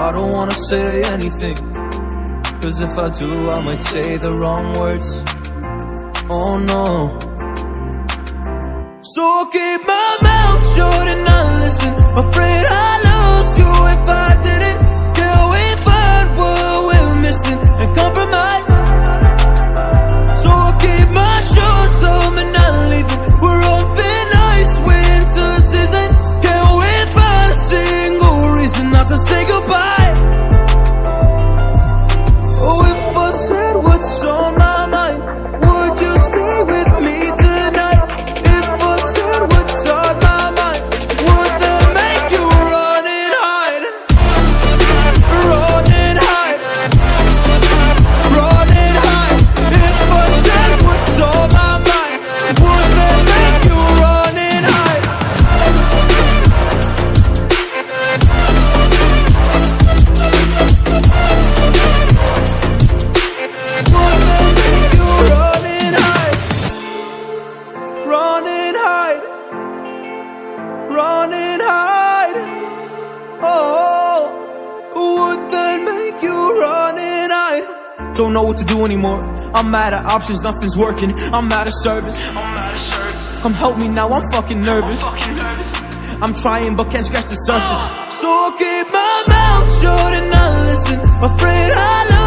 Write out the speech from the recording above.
I don't wanna say anything, 'cause if I do, I might say the wrong words. Oh no. So I'll keep my mouth shut and not listen. Afraid I'd lose you if I didn't. Can we find what we're missing and compromise? So I'll keep my shoes home and not leaving. We're on thin ice, winter season. Can we find a single reason not to say goodbye? Oh, if I said what's on my mind, would you stay with me tonight? If I said what's on my mind, would that make you run and hide? Run and hide. Run and hide. If I said what's on my mind, would that make you run and hide? Would that make you run and hide? Run and hide. Run and hide. Oh, would that make you run and hide? Don't know what to do anymore. I'm out of options, nothing's working. I'm out of service. Come help me now, I'm fucking nervous. I'm trying but can't scratch the surface. So I'll keep my mouth shut and not listen. Afraid I love